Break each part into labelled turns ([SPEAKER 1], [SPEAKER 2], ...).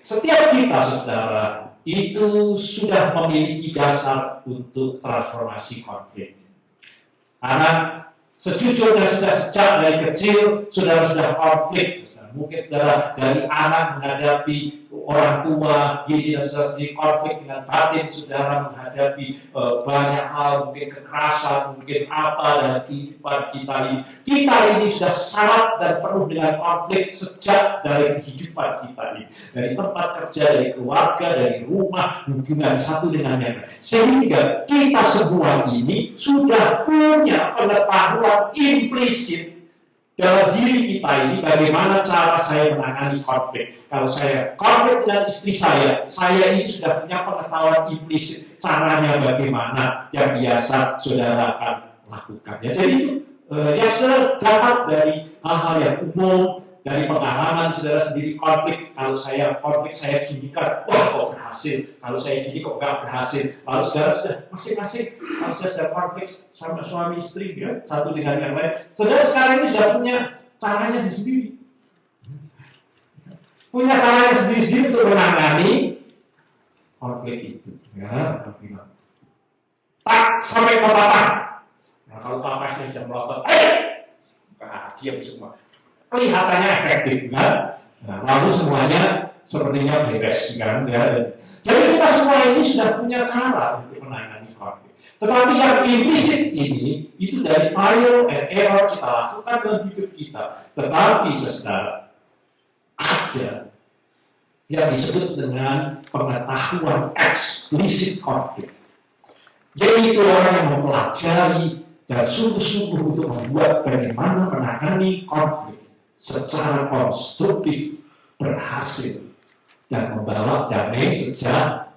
[SPEAKER 1] Setiap kita, saudara, itu sudah memiliki dasar untuk transformasi konflik. Karena sejujurnya sudah sejak dari kecil, saudara sudah konflik. Mungkin saudara dari anak menghadapi orang tua, gini dan saudara sendiri konflik dengan batin, saudara menghadapi banyak hal, mungkin kekerasan, mungkin apa dalam kehidupan kita ini. Kita ini sudah syarat dan penuh dengan konflik sejak dari kehidupan kita ini. Dari tempat kerja, dari keluarga, dari rumah, hubungan satu dengan yang lain. Sehingga kita semua ini sudah punya pengetahuan implisit dalam diri kita ini bagaimana cara saya menangani konflik. Kalau saya konflik dengan istri saya ini sudah punya pengetahuan implisit caranya bagaimana yang biasa saudara akan lakukan. Ya, jadi itu yang saudara dapat dari hal-hal yang umum, dari pengalaman saudara sendiri konflik. Kalau saya konflik saya gini kan, wah kok berhasil. Kalau saya gini kok nggak berhasil. Lalu saudara sudah masing-masing, kalau sudah konflik sama suami istri, ya, satu dengan yang lain. Saudara sekarang ini sudah punya caranya sendiri. Punya caranya sendiri untuk menangani konflik itu. Ya, tak sampai ke papa. Nah, kalau papasnya sudah melotot, diam semua. Kelihatannya efektif, kan? Nah, lalu semuanya sepertinya beres, kan? Ya. Jadi kita semua ini sudah punya cara untuk menangani konflik. Tetapi yang implisit ini, itu dari trial and error kita lakukan dalam hidup kita. Tetapi saudara, ada yang disebut dengan pengetahuan eksplisit konflik. Jadi itu orang yang mempelajari dan sungguh-sungguh untuk membuat bagaimana menangani konflik secara konstruktif berhasil dan membawa damai sejahtera.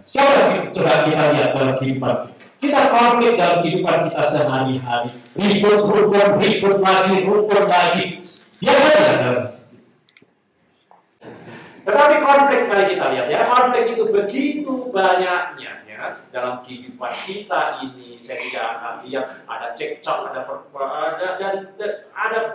[SPEAKER 1] Siapa sih coba kita lihat dalam kehidupan kita konflik dalam kehidupan kita sehari-hari, ribut lagi, biasanya dalam. Tetapi konflik mari kita lihat ya, konflik itu begitu banyaknya. Dalam kehidupan kita ini, saya tidak akan lihat ada cekcok, ada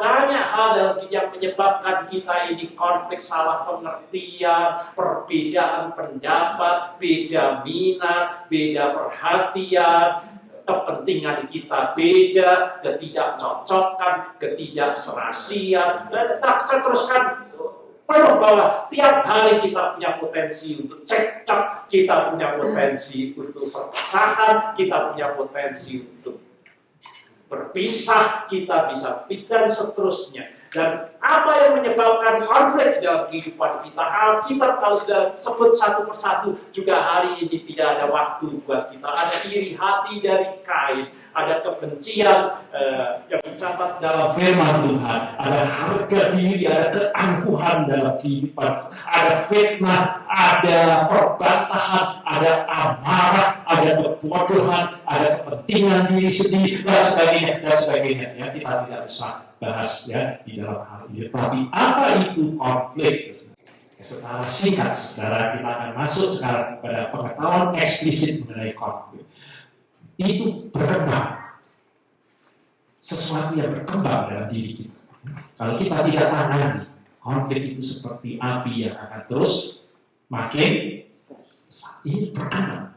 [SPEAKER 1] banyak hal yang menyebabkan kita ini konflik, salah pengertian, perbedaan pendapat, beda minat, beda perhatian, kepentingan kita beda, ketidakcocokan, ketidakserasian, dan tak saya teruskan. Penuh bahwa tiap hari kita punya potensi untuk cekcok, kita punya potensi untuk perpecahan, kita punya potensi untuk berpisah, kita bisa dan seterusnya. Dan apa yang menyebabkan konflik dalam kehidupan kita? Alkitab kalau sudah sebut satu persatu, juga hari ini tidak ada waktu buat kita. Ada iri hati dari Kain, ada kebencian yang dicatat dalam firman Tuhan, ada harga diri, ada keangkuhan dalam kehidupan, ada fitnah, ada perbantahan, ada amarah, ada kebodohan, ada kepentingan diri sendiri, dan sebagainya. Ya, kita tidak bisa bahas ya di dalam hal ini. Tapi apa itu konflik? Secara singkat, saudara, kita akan masuk sekarang pada pengetahuan eksplisit mengenai konflik. Itu berkembang. Sesuatu yang berkembang dalam diri kita. Kalau kita tidak tangani, konflik itu seperti api yang akan terus makin ini berkembang.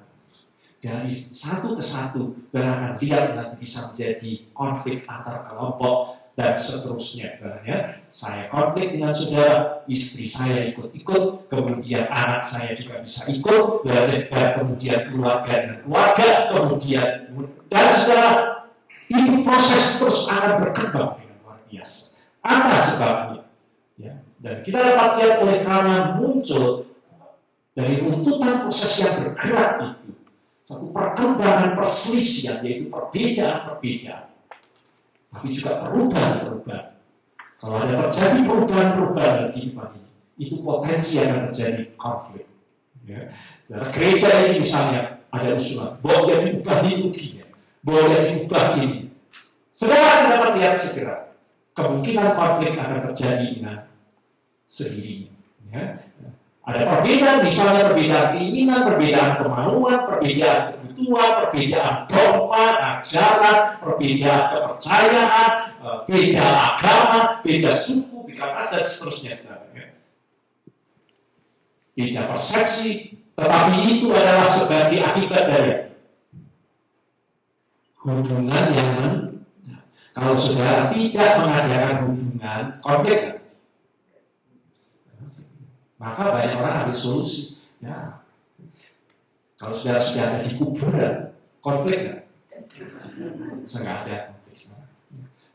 [SPEAKER 1] Dari satu ke satu, dan akan lihat nanti bisa menjadi konflik antar kelompok, dan seterusnya. Ya. Saya konflik dengan saudara, istri saya ikut-ikut, kemudian anak saya juga bisa ikut, dan kemudian keluarga dan keluarga, kemudian dan saudara, itu proses terus akan berkembang dengan luar biasa. Apa sebabnya? Ya. Dan kita dapat lihat oleh karena muncul dari runtutan proses yang bergerak itu, satu perkembangan perselisihan, yaitu perbedaan-perbedaan. Tapi juga perubahan-perubahan. Kalau ada terjadi perubahan-perubahan dalam kehidupan ini, itu potensi akan terjadi konflik. Ya. Secara gereja ini misalnya ada usulan, boleh diubah liturginya, boleh diubah ini. Saudara dapat lihat segera, kemungkinan konflik akan terjadi dengan sendirinya. Ya. Ada perbedaan, misalnya perbedaan keinginan, perbedaan kemauan, perbedaan kebutuhan, perbedaan dogma, ajaran, perbedaan kepercayaan, beda agama, beda suku, beda ras, dan seterusnya. Beda persepsi, tetapi itu adalah sebagai akibat dari hubungan yang kalau saudara tidak mengadakan hubungan, konflik, maka banyak orang ambil solusi. Ya. Kalau saudara sudah ada di kuburan, konflik nggak? Nggak ada konflik.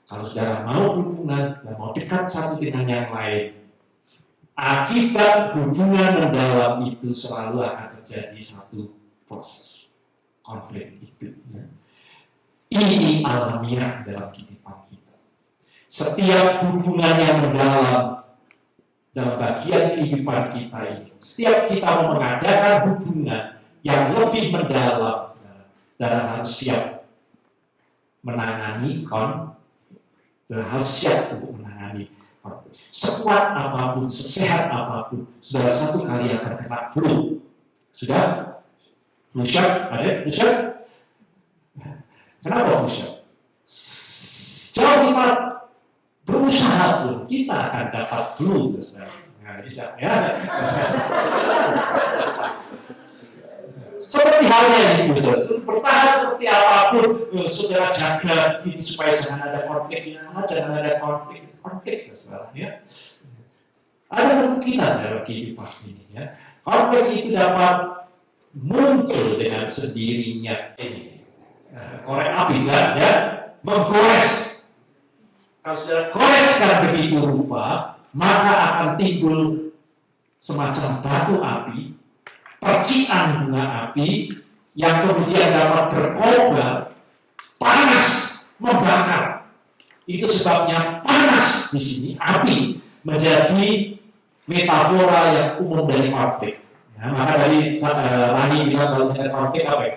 [SPEAKER 1] Kalau saudara mau hubungan dan mau dekat satu dengan yang lain, akibat hubungan mendalam itu selalu akan terjadi satu proses konflik itu. Ya. Ini alamiah dalam kehidupan kita. Setiap hubungan yang mendalam dalam bagian kehidupan kita ini, setiap kita mau mengadakan hubungan yang lebih mendalam, dan harus siap menangani dan harus siap untuk menangani konflik. Sekuat apapun, sesehat apapun, saudara satu kali akan kena flu. Sudah? Flu shot? Ada flu shot? Kenapa flu? Jauh kita berusaha pun kita akan dapat flu. Nah, ya. Seperti halnya itu, bertahan seperti apapun, saudara jaga ini supaya jangan ada konflik, jangan ada konflik, ya. Ada kemungkinan dalam kehidupan ini, ya. Konflik itu dapat muncul dengan sendirinya. Korek api kan, ya, menggores. Kalau sudah goreskan begitu rupa, maka akan timbul semacam batu api, percikan bunga api, yang kemudian dapat berkobar, panas, membakar. Itu sebabnya panas di sini, api menjadi metafora yang umum dari konflik. Ya, maka dari Rani bilang kalau tidak konflik apa ya?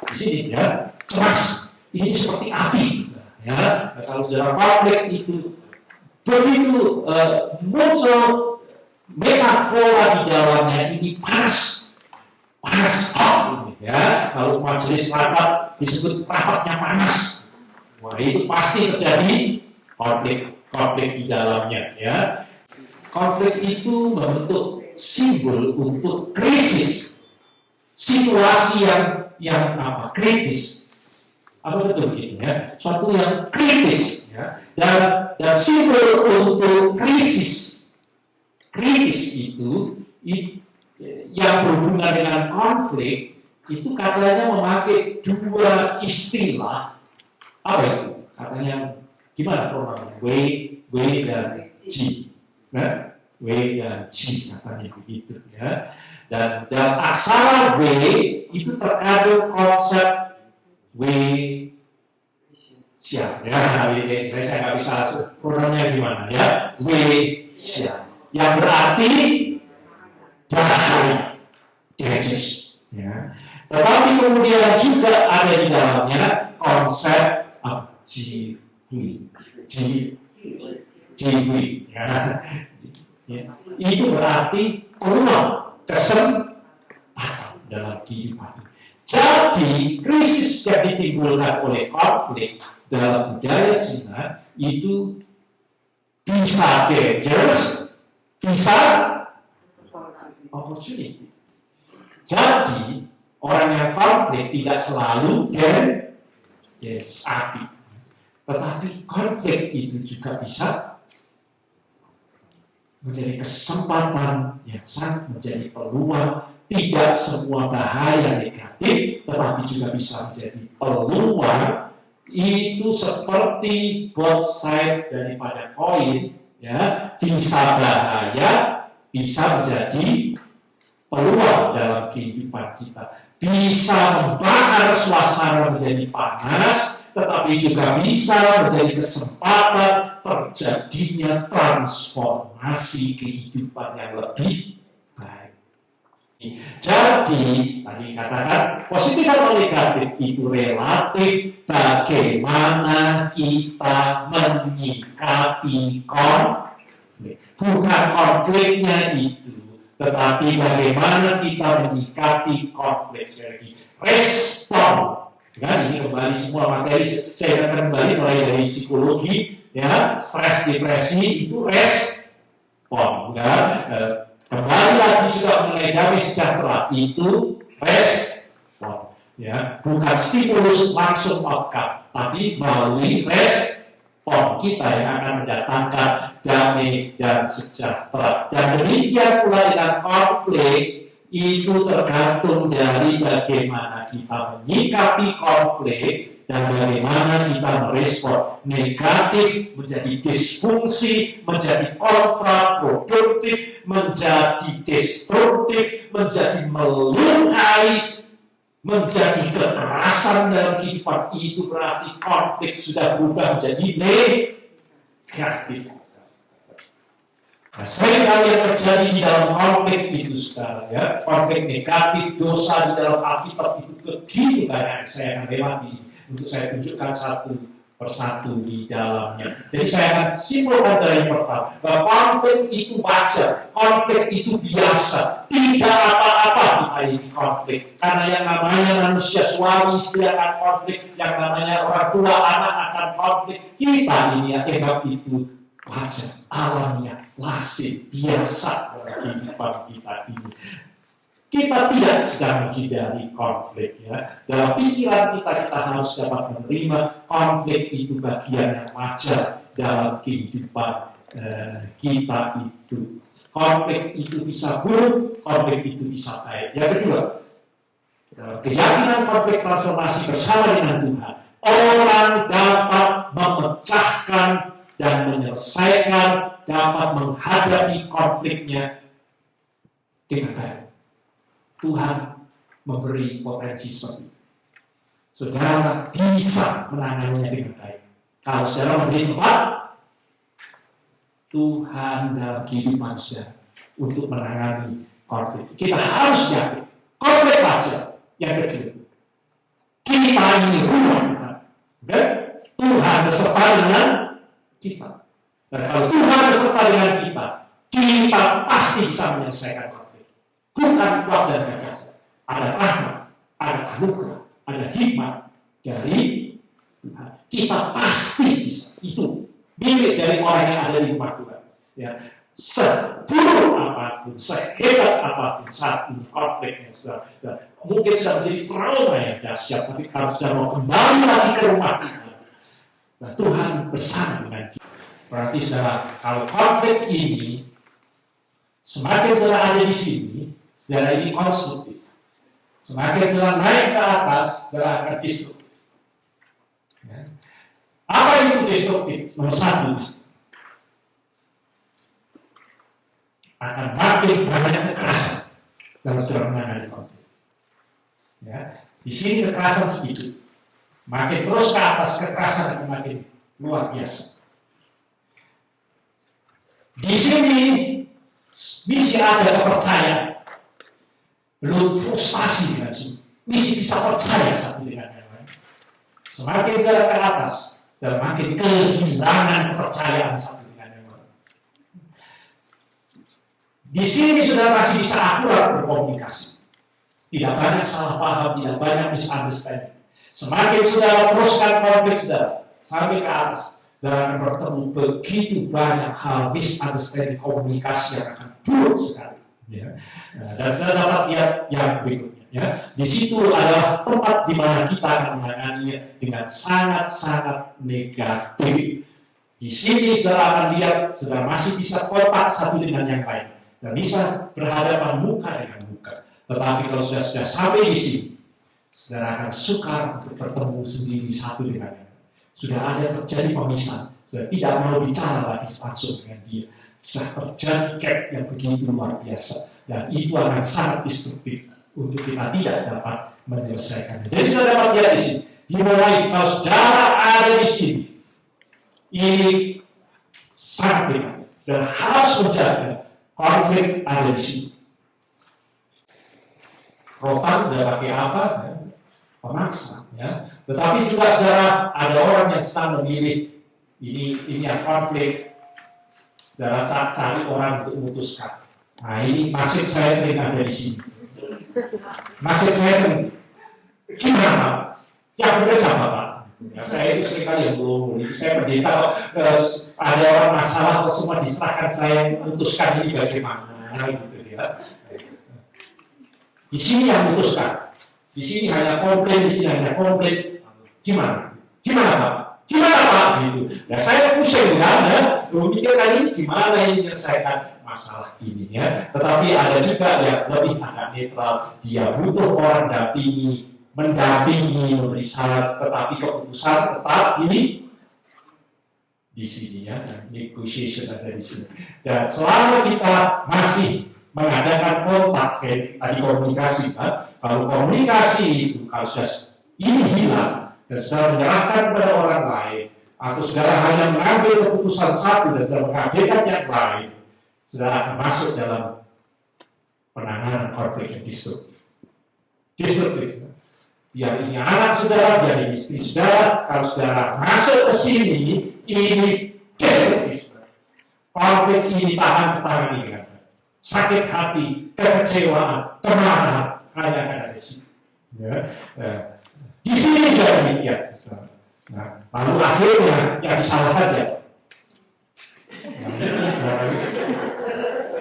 [SPEAKER 1] Di sini ya, cemas. Ini seperti api. Ya, kalau saudara konflik itu begitu muncul metafora di dalamnya ini panas, ya. Kalau majelis rapat disebut rapatnya panas, wah itu pasti terjadi konflik di dalamnya, ya. Konflik itu membentuk simbol untuk krisis, situasi yang kritis. Apa betul gitu ya? Suatu yang kritis, ya. Dan simbol untuk krisis itu yang berhubungan dengan konflik itu katanya memakai dua istilah. Apa itu? Katanya gimana programnya? W dan G, nah, W dan G katanya begitu, ya. Dan aksara W itu terkandung konsep siap, ya. Saya nggak bisa programnya gimana, ya. Siap, yang berarti bahaya, dangerous, ya. Tetapi kemudian juga ada di dalamnya konsep jiwi, ya. Itu berarti peluang, kesempatan dalam kehidupan. Jadi krisis yang ditimbulkan oleh konflik dalam budaya Cina itu bisa dangerous, bisa opportunity. Jadi orang yang konflik tidak selalu api, tetapi konflik itu juga bisa menjadi kesempatan yang sangat menjadi peluang. Tidak semua bahaya negatif, tetapi juga bisa menjadi peluang. Itu seperti both side daripada koin, ya. Bisa bahaya, bisa menjadi peluang dalam kehidupan kita. Bisa membakar suasana menjadi panas, tetapi juga bisa menjadi kesempatan terjadinya transformasi kehidupan yang lebih baik. Jadi, tadi katakan positif atau negatif itu relatif bagaimana kita menyikapi konflik. Bukan konfliknya itu, tetapi bagaimana kita menyikapi konflik. Respon Kan ini kembali semua materi saya akan kembali mulai dari psikologi, ya, stres, depresi itu respon, ya. Kembali lagi juga mengenai damai sejahtera itu respon, ya, bukan stimulus langsung outcome, tapi melalui respon kita yang akan mendatangkan damai dan sejahtera. Dan demikian pula dengan konflik. Itu tergantung dari bagaimana kita menyikapi konflik dan bagaimana kita merespon. Negatif menjadi disfungsi, menjadi kontraproduktif, menjadi destruktif, menjadi melukai, menjadi kekerasan dalam kehidupan. Itu berarti konflik sudah berubah menjadi negatif. Nah, seringkali yang terjadi di dalam konflik itu sekarang, ya, konflik negatif, dosa di dalam Alkitab itu begitu banyak. Saya akan lewati untuk saya tunjukkan satu persatu di dalamnya. Jadi saya akan simpulkan dari yang pertama, bahwa konflik itu wajar, konflik itu biasa, tidak apa-apa kita ini konflik. Karena yang namanya manusia suami istri akan konflik, yang namanya orang tua anak akan konflik. Kita ini anggap itu wajar, alamiah, lazim, biasa dalam kehidupan kita ini. Kita tidak sedang menghindari konflik, ya. Dalam pikiran kita harus dapat menerima konflik itu bagian yang wajar dalam kehidupan kita itu. Konflik itu bisa buruk, konflik itu bisa baik. Yang kedua, dalam keyakinan konflik transformasi bersama dengan Tuhan, orang dapat memecahkan dan menyelesaikan, dapat menghadapi konfliknya dengan baik. Tuhan memberi potensi seperti itu. Saudara bisa menanganinya dengan baik. Kalau saudara memberi tempat, Tuhan dalam kehidupan saudara untuk menangani konflik. Kita harus yakin, konflik wajar. Yang kedua, kita ini rumah Tuhan. Okay? Tuhan beserta dengan kita. Dan kalau Tuhan beserta dengan kita, kita pasti bisa menyelesaikan konflik. Bukan kuat dan gagasan. Ada rahmat, ada anugerah, ada hikmat dari Tuhan. Kita pasti bisa. Itu milik dari orang yang ada di rumah Tuhan. Ya, seburuk apapun, sehebat apapun saat ini konflik yang sudah mungkin sudah menjadi trauma yang dahsyat, tapi kalau sudah mau kembali lagi ke rumah Tuhan, nah, Tuhan bersama dengan kita. Berarti saudara, kalau konflik ini semakin saudara ada di sini, saudara ini konstruktif. Semakin saudara naik ke atas, saudara akan destruktif. Ya. Apa itu destruktif? Nomor satu, akan makin banyak kekerasan dalam saudara menangani konflik. Ya. Di sini kekerasan sedikit, makin terus ke atas kekerasan akan makin luar biasa. Di sini misi ada kepercayaan, belum frustasi dengan sini. Misi bisa percaya satu dengan yang lain. Semakin saudara ke atas, dan makin kehilangan kepercayaan satu dengan yang lain. Di sini saudara masih bisa akurat berkomunikasi. Tidak banyak salah paham, tidak banyak misunderstanding. Semakin saudara teruskan konflik saudara sampai ke atas, dan bertemu begitu banyak hal misunderstanding, komunikasi yang akan buruk sekali. Ya. Dan saya dapat lihat yang berikutnya. Ya. Di situ adalah tempat di mana kita akan menanganinya dengan sangat-sangat negatif. Di sini saudara akan lihat, saudara masih bisa kontak satu dengan yang lain dan bisa berhadapan muka dengan muka. Tetapi kalau sudah sampai di sini, saudara akan sukar untuk bertemu sendiri satu dengan yang lain. Sudah ada terjadi pemisahan, sudah tidak mau bicara lagi langsung dengan dia. Sudah terjadi gap yang begitu luar biasa, dan itu akan sangat destruktif untuk kita tidak dapat menyelesaikannya. Jadi sudah dapat lihat di sini, dimulai kalau saudara ada di sini, ini sangat dekat dan harus menjaga konflik ada di sini. Rotan sudah pakai apa? Pemaksa, ya. Tetapi juga saudara ada orang yang sedang memilih ini yang konflik, saudara cari orang untuk memutuskan. Nah ini nasib saya sering ada di sini. Nasib saya sering gimana?
[SPEAKER 2] Yang benar sama Pak. Ya, saya itu seringkali yang belum, saya pendeta kok ada orang masalah kok semua diserahkan saya memutuskan ini bagaimana gitu ya. Di sini yang memutuskan, di sini hanya komplain, di sini hanya komplain. Gimana? Gimana Pak? Gimana Pak? Gitu. Ya saya pusing kan, ya. Memikirkan ini gimana ini menyelesaikan masalah ini ya. Tetapi ada juga yang lebih agak netral, dia butuh orang mendampingi, memberi saran, tetapi keputusan tetap di sini ya, negotiation ada di sini. Dan selama kita masih mengadakan kontak, tadi komunikasi kan, kalau komunikasi itu kalau sudah ini hilang dan sudah menyerahkan kepada orang lain, atau saudara hanya mengambil keputusan satu dan sudah mengabaikan yang lain, saudara akan masuk dalam penanganan konflik yang destruktif. Biar ini anak saudara, biar ini istri saudara, kalau saudara masuk ke sini, ini destruktif. Konflik ini tahan ini kan. Sakit hati, kekecewaan, kemarahan, hanya akan ada di sini. Ya. Di sini juga demikian. Nah, lalu akhirnya yang disalah saja.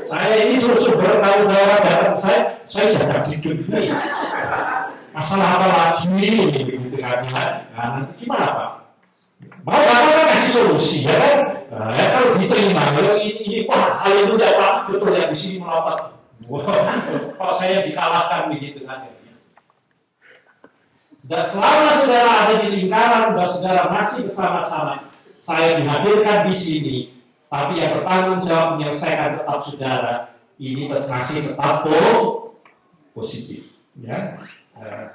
[SPEAKER 2] Saya ini sumber tanggung jawab datang saya sudah hidup ini. Masalah apa lagi ini gitu kan? Nah, gimana Pak? Mau Bapak kasih solusi ya kan? Nah, ya kalau diterima, ini wah haleluya Pak, betul yang di sini melompat. Kok saya dikalahkan begitu kan? Selama saudara ada di lingkaran dan saudara masih bersama-sama, saya dihadirkan di sini, tapi yang bertanggung jawab menyelesaikan tetap saudara, ini masih tetap positif, ya.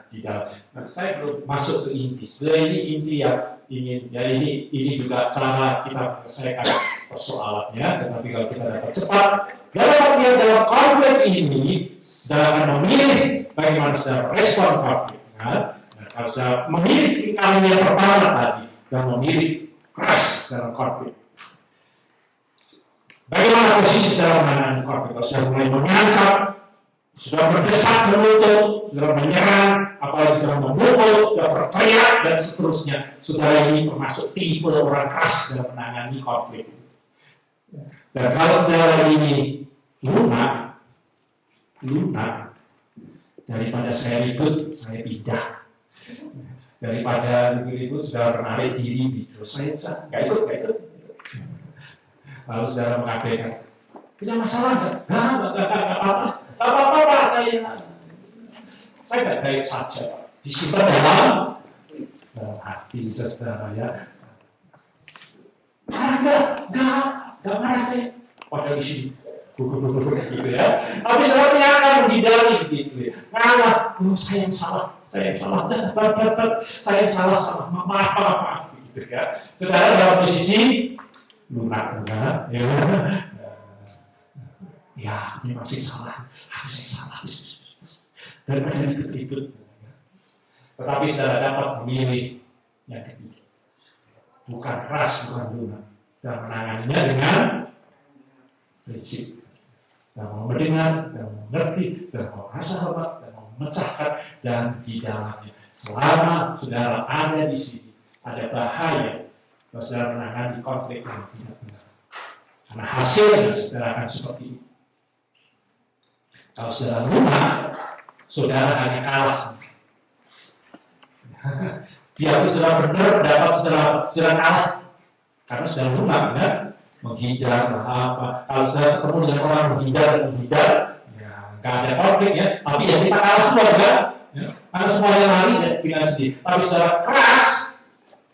[SPEAKER 2] Di dalam. Nah, saya belum masuk ke inti. Sebenarnya ini inti yang ingin, ya ini juga cara kita menyelesaikan persoalannya. Tetapi kalau kita dapat cepat, dalam konflik ini, saudara akan memilih bagaimana saudara respon konflik. Nah, kalau saudara memilih lingkaran yang pertama tadi, dan memilih keras dalam konflik. Bagaimana posisi saudara menangani konflik? Kalau saudara mulai mengancam, sudah berdesak menutup, sudah menyerang, apalagi sudah memukul, sudah berteriak, dan seterusnya. Saudara ini termasuk tipe orang keras dalam menangani konflik. Dan kalau saudara ini lunak, daripada saya ribut, saya pindah. Daripada ribut, saudara menarik diri, terus saya nggak ikut. Lalu saudara mengabaikan, punya masalah nggak? Nggak apa-apa Pak, saya baik-baik saja Pak. Disimpan dalam hati saudara ya. Enggak marah saya. Padahal di sini gitu ya. Tapi sebenarnya akan menghindari gitu ya. Ngalah, saya yang salah. Saya yang salah. Maaf gitu ya. Saudara dalam posisi lunak ya. Ya, ini masih salah. Saya salah. Daripada ribut-ribut. Tetapi saudara dapat memilih yang ketiga. Bukan keras, bukan lunak. Dan menanganinya dengan prinsip. Dan mau mendengar, dan mau mengerti, dan mau rasa hormat, dan mau memecahkan, dan di dalamnya. Selama saudara ada di sini, ada bahaya kalau saudara menangani konflik yang tidak benar. Karena hasilnya saudara akan seperti ini. Kalau saudara lunak, saudara hanya kalah. Biarpun saudara benar, dapat saudara kalah. Karena saudara lunak, ya, menghindar, apa. Kalau saudara ketemu dengan orang menghindar, ya, nggak ada konflik ya. Tapi ya kita kalah semua, kan? Ya. Karena semuanya lari ya, dengan sedih. Tapi saudara keras,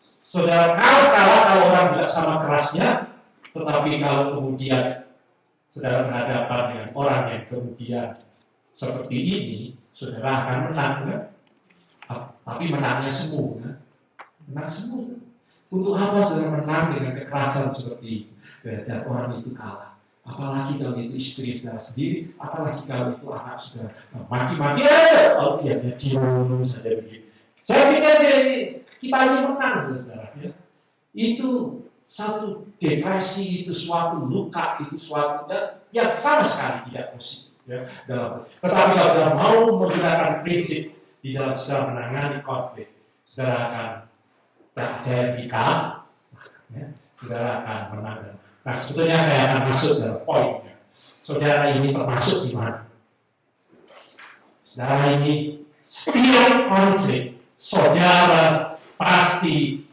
[SPEAKER 2] saudara kalah kalau orang tidak sama kerasnya. Tetapi kalau kemudian saudara berhadapan dengan orang yang kemudian seperti ini, saudara akan menang, kan? Tapi menangnya semu, kan? Menang semu. Untuk apa saudara menang dengan kekerasan seperti itu? Dan orang itu kalah. Apalagi kalau itu istri saudara sendiri, apalagi kalau itu anak saudara. Maki-maki aja, kalau dia diam saja begitu. Saya pikir kita ini menang, saudara. Ya. Itu satu depresi, itu suatu luka, itu suatu yang sama sekali tidak positif. Ya, tetapi kalau saudara mau menggunakan prinsip di dalam saudara menangani konflik, saudara akan berada di kalah, ya, saudara akan menang. Nah, sebetulnya saya akan masuk dalam poinnya. Saudara ini termasuk di mana? Saudara ini setiap konflik, saudara pasti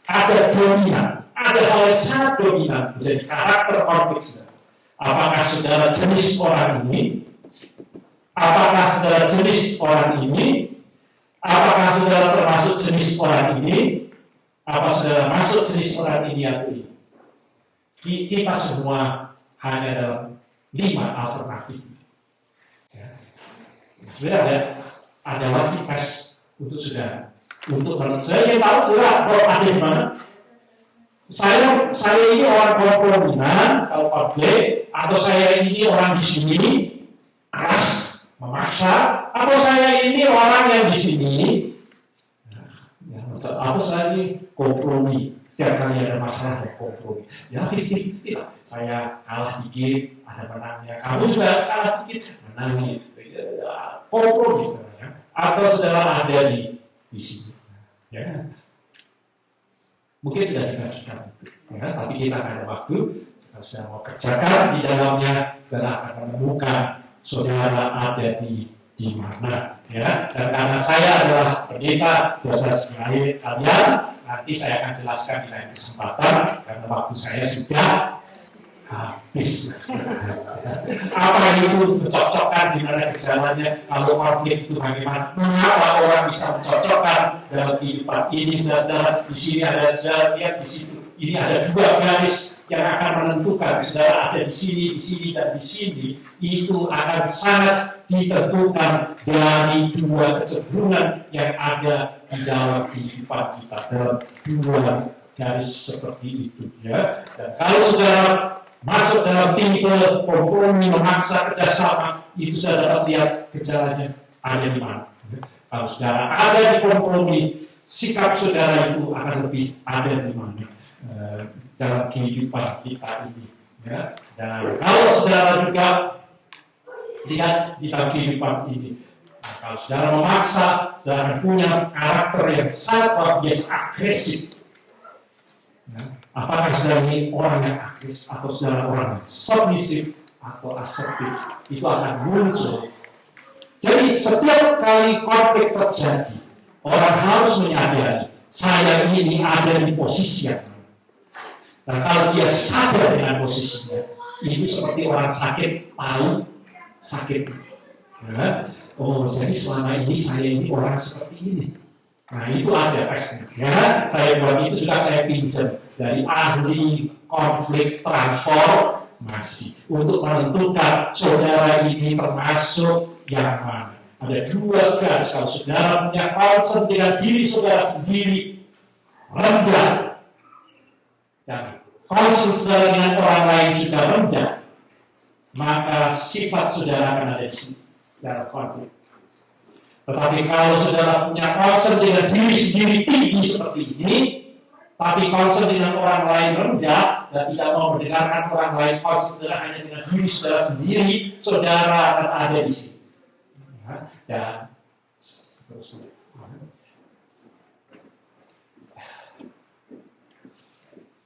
[SPEAKER 2] ada dominan, ada hal yang sangat dominan menjadi karakter konflik saudara. Apakah saudara jenis orang ini? Apakah saudara jenis orang ini? Apakah saudara termasuk jenis orang ini? Apa saudara masuk jenis orang ini atau ini? Kita semua hanya dalam 5 alternatif. Ya. Sebenarnya ada lagi tes untuk saudara. Untuk saya ingin tahu saudara kalau ada di mana? Saya ini orang komprominan kalau konflik, atau saya ini orang di sini keras memaksa, atau saya ini orang yang di sini atau saya ini kompromi. Setiap kali ada masalah ya kompromi. Ya 50-50 lah. Saya kalah dikit, ada menangnya. Kamu juga kalah dikit, menangnya. Kompromi sebenarnya. Atau saudara ada di sini. Ya. Mungkin sudah dibagikan itu. Ya, tapi kita akan ada waktu. Kita sudah mau kerjakan di dalamnya. Saudara akan menemukan saudara ada di mana. Ya. Dan karena saya adalah pendeta, proses mengakhiri kalian. Nanti saya akan jelaskan di lain kesempatan karena waktu saya sudah habis. Apa itu mencocokkan, di mana gejalanya, kalau konflik itu bagaimana? Mengapa orang bisa mencocokkan dalam kehidupan ini? Saudara, di sini ada saudara, lihat di situ. Ini ada 2 garis yang akan menentukan. Saudara ada di sini, dan di sini. Itu akan sangat ditentukan dari 2 kecenderungan yang ada di dalam kehidupan kita, dalam 2 garis seperti itu. Ya. Dan kalau saudara masuk dalam tipe kompromi, memaksa, kerjasama, itu saudara dapat lihat gejalanya ada di mana. Kalau saudara ada di kompromi, sikap saudara itu akan lebih ada di mana dalam kehidupan kita ini. Ya. Dan kalau saudara juga lihat di dalam kehidupan ini, nah, kalau saudara memaksa, saudara akan punya karakter yang sangat luar biasa agresif. Ya. Apakah saudara ini orang yang agresif atau saudara orang yang submisif atau asertif, itu akan muncul. Jadi setiap kali konflik terjadi, orang harus menyadari saya ini ada di posisi yang. Nah, kalau dia sadar dengan posisinya, itu seperti orang sakit tahu sakit. Ya. Oh, jadi selama ini saya ini orang seperti ini. Nah, itu ada tesnya. Ya, saya buat itu juga saya pinjam dari ahli konflik transformasi untuk menentukan saudara ini termasuk yang mana. Ada 2 garis. Kalau saudara punya concern dengan diri saudara sendiri rendah, dan concern saudara dengan orang lain juga rendah, maka sifat saudara akan ada di sini dalam konflik. Tetapi kalau saudara punya concern dengan diri sendiri tinggi seperti ini, tapi concern dengan orang lain rendah dan tidak mau mendengarkan orang lain, concern saudara hanya dengan diri saudara sendiri, saudara akan ada di sini. Ya, dan seterusnya.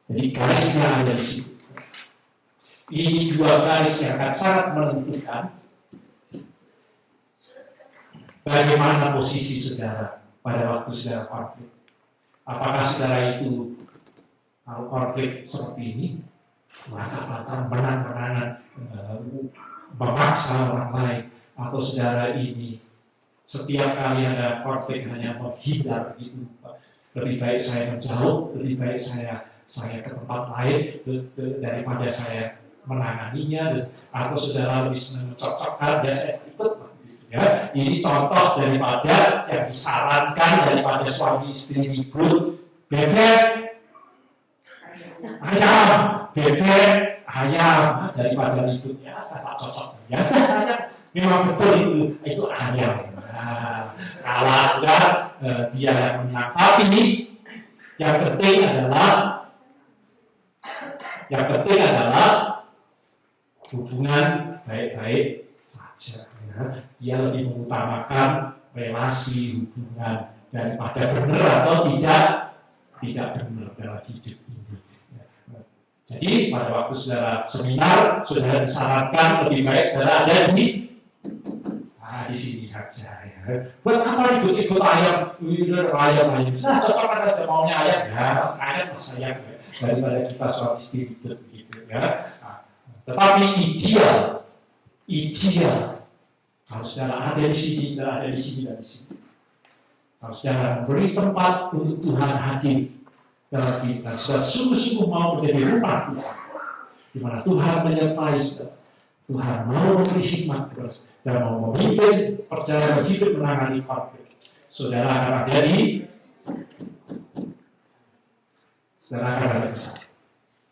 [SPEAKER 2] Jadi garisnya ada di sini. Ini 2 garis yang akan sangat menentukan bagaimana posisi saudara pada waktu saudara konflik. Apakah saudara itu kalau konflik seperti ini, mata-mata menang-menangan, memaksa orang lain, atau saudara ini setiap kali ada konflik hanya menghindar gitu. Lebih baik saya menjauh, lebih baik saya ke tempat lain daripada saya menanganinya, atau saudara lebih senang mencocokkan, saya ikut. Ya, ini contoh daripada yang disarankan daripada suami istri ribut, bebek ayam, daripada ributnya saya cocok. Ya, saya memang betul itu ayam. Nah, kalah enggak dia yang menang. Tapi yang penting adalah hubungan baik-baik saja. Ya. Dia lebih mengutamakan relasi hubungan daripada benar atau tidak benar dalam hidup ini. Jadi pada waktu saudara seminar, saudara disarankan lebih baik saudara ada di sini saja. Ya. Buat apa ikut ayam? Ayam. Nah, cocok aja maunya ayam. Ya, ayam sayang ya. Daripada kita suami istri hidup begitu ya. Nah, tetapi ideal. Kalau saudara ada di sini, saudara ada di sini dan di sini. Kalau saudara beri tempat untuk Tuhan hadir dalam kita, saudara sungguh-sungguh mau menjadi rumah Tuhan, di mana Tuhan menyertai saudara. Tuhan mau memberi hikmat terus dan mau memimpin perjalanan hidup menangani konflik. Saudara akan ada di sana.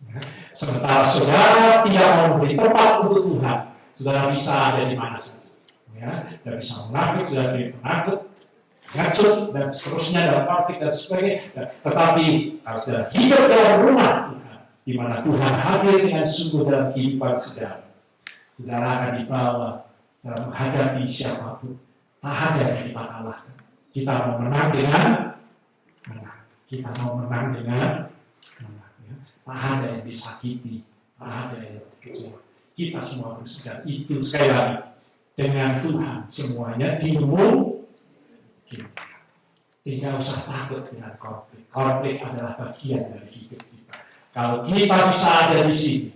[SPEAKER 2] Ya. Sementara saudara tidak mau memberi tempat untuk Tuhan, saudara bisa ada di mana saja. Ya, saudara bisa munafik, saudara jadi penakut, ngacut dan seterusnya dalam konflik dan sebagainya. Tetapi kalau saudara hidup dalam rumah Tuhan, di mana Tuhan hadir dengan sungguh dalam kehidupan saudara akan dibawa dalam menghadapi siapapun. Tak ada yang kita kalahkan. Kita mau menang dengan menang. Tak ada yang disakiti, tak ada yang kecewa. Kita semua bersedia. Itu sekali lagi dengan Tuhan semuanya dimungkinkan. Tidak usah takut dengan konflik. Konflik adalah bagian dari hidup kita. Kalau kita bisa ada di sini,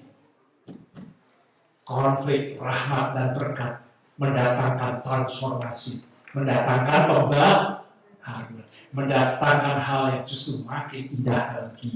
[SPEAKER 2] konflik, rahmat, dan berkat mendatangkan transformasi, mendatangkan pembaharuan, mendatangkan hal yang justru makin indah dalam kehidupan.